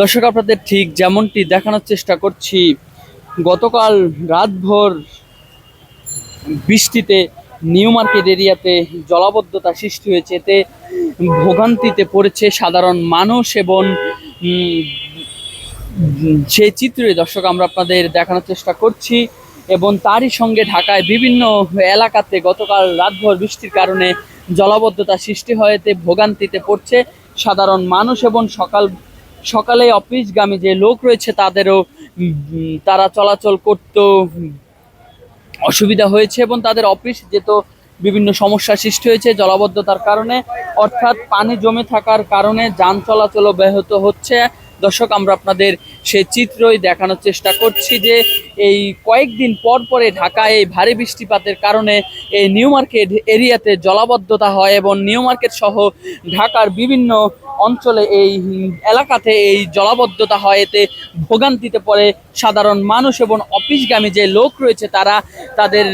দর্শক, আপনাদের ঠিক যেমনটি দেখানোর চেষ্টা করছি, গতকাল রাতভর বৃষ্টিতে নিউ মার্কেট এরিয়াতে জলাবদ্ধতা সৃষ্টি হয়েছে। এতে ভোগান্তিতে পড়েছে সাধারণ মানুষ এবং সেই চিত্রই দর্শক আমরা আপনাদের দেখানোর চেষ্টা করছি। এবং তারই সঙ্গে ঢাকায় বিভিন্ন এলাকাতে গতকাল রাতভর বৃষ্টির কারণে জলাবদ্ধতা সৃষ্টি হয়, এতে ভোগান্তিতে পড়ছে সাধারণ মানুষ এবং সকালে অফিসগামী যে লোক রয়েছে তাদেরও তারা চলাচল করতেও অসুবিধা হয়েছে এবং তাদের অফিস যেত বিভিন্ন সমস্যার সৃষ্টি হয়েছে জলাবদ্ধতার কারণে, অর্থাৎ পানি জমে থাকার কারণে যান চলাচলও ব্যাহত হচ্ছে। দর্শক, আমরা আপনাদের সেই চিত্রই দেখানোর চেষ্টা করছি যে এই কয়েকদিন পর পরে ঢাকায় এই ভারী বৃষ্টিপাতের কারণে এই নিউ মার্কেট এরিয়াতে জলাবদ্ধতা হয় এবং নিউ মার্কেট সহ ঢাকার বিভিন্ন অঞ্চলে এই এলাকাতে এই জলাবদ্ধতা হয়। এতে ভোগান্তিতে পড়ে সাধারণ মানুষ এবং অফিসগামী যে লোক রয়েছে তারা তাদের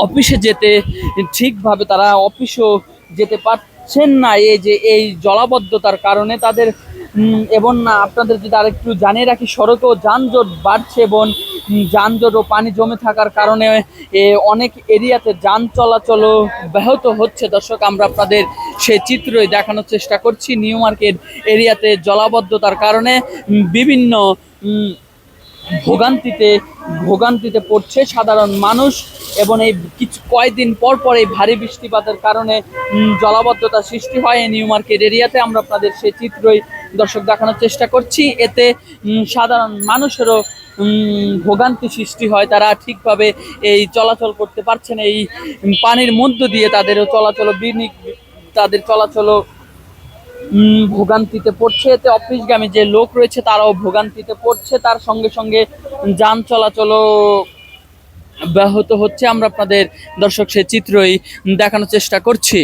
অফিসে যেতে ঠিকভাবে তারা অফিসও যেতে পারছেন না এই জলাবদ্ধতার কারণে তাদের। এবং আপনাদের যদি আরেকটু জানিয়ে রাখি, সড়কেও যানজট বাড়ছে এবং যানজট ও পানি জমে থাকার কারণে অনেক এরিয়াতে যান চলাচলও ব্যাহত হচ্ছে। দর্শক, আমরা আপনাদের সেই চিত্রই দেখানোর চেষ্টা করছি। নিউ মার্কেট এরিয়াতে জলাবদ্ধতার কারণে বিভিন্ন ভোগান্তিতে পড়ছে সাধারণ মানুষ এবং এই কয়েকদিন পর পর এই ভারী বৃষ্টিপাতের কারণে জলাবদ্ধতা সৃষ্টি হয় এই নিউ মার্কেট এরিয়াতে। আমরা আপনাদের সেই চিত্রই দর্শক দেখানোর চেষ্টা করছি। এতে সাধারণ মানুষেরও ভোগান্তি সৃষ্টি হয়, তারা ঠিকভাবে এই চলাচল করতে পারছেন এই পানির মধ্য দিয়ে তাদের চলাচলও ভোগান্তিতে পড়ছে। এতে অফিসগামী যে লোক রয়েছে তারাও ভোগান্তিতে পড়ছে, তার সঙ্গে সঙ্গে যান চলাচলও ব্যাহত হচ্ছে। আমরা আপনাদের দর্শক সেই চিত্রই দেখানোর চেষ্টা করছি।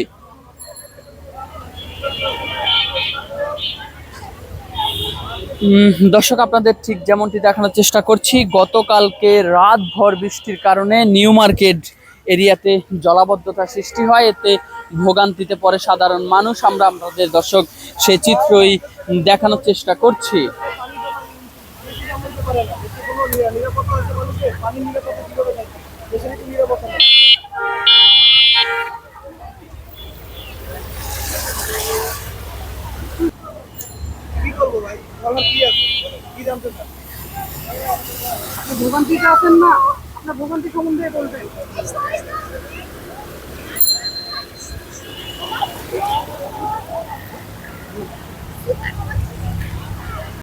দর্শক, আপনাদের ঠিক যেমনটি দেখানোর চেষ্টা করছি, গতকালকে রাতভর বৃষ্টির কারণে নিউ মার্কেট এরিয়াতে জলাবদ্ধতা সৃষ্টি হয়, এতে ভোগান্তিতে পড়ে সাধারণ মানুষ। আমরা আপনাদের দর্শক সেই চিত্রই দেখানোর চেষ্টা করছি। কি করবো ভাই, বলার কি আছে, কি জানতে চান? আপনি ভোগান্তিতে আছেন না, আপনার ভোগান্তি সম্বন্ধে বলবেন।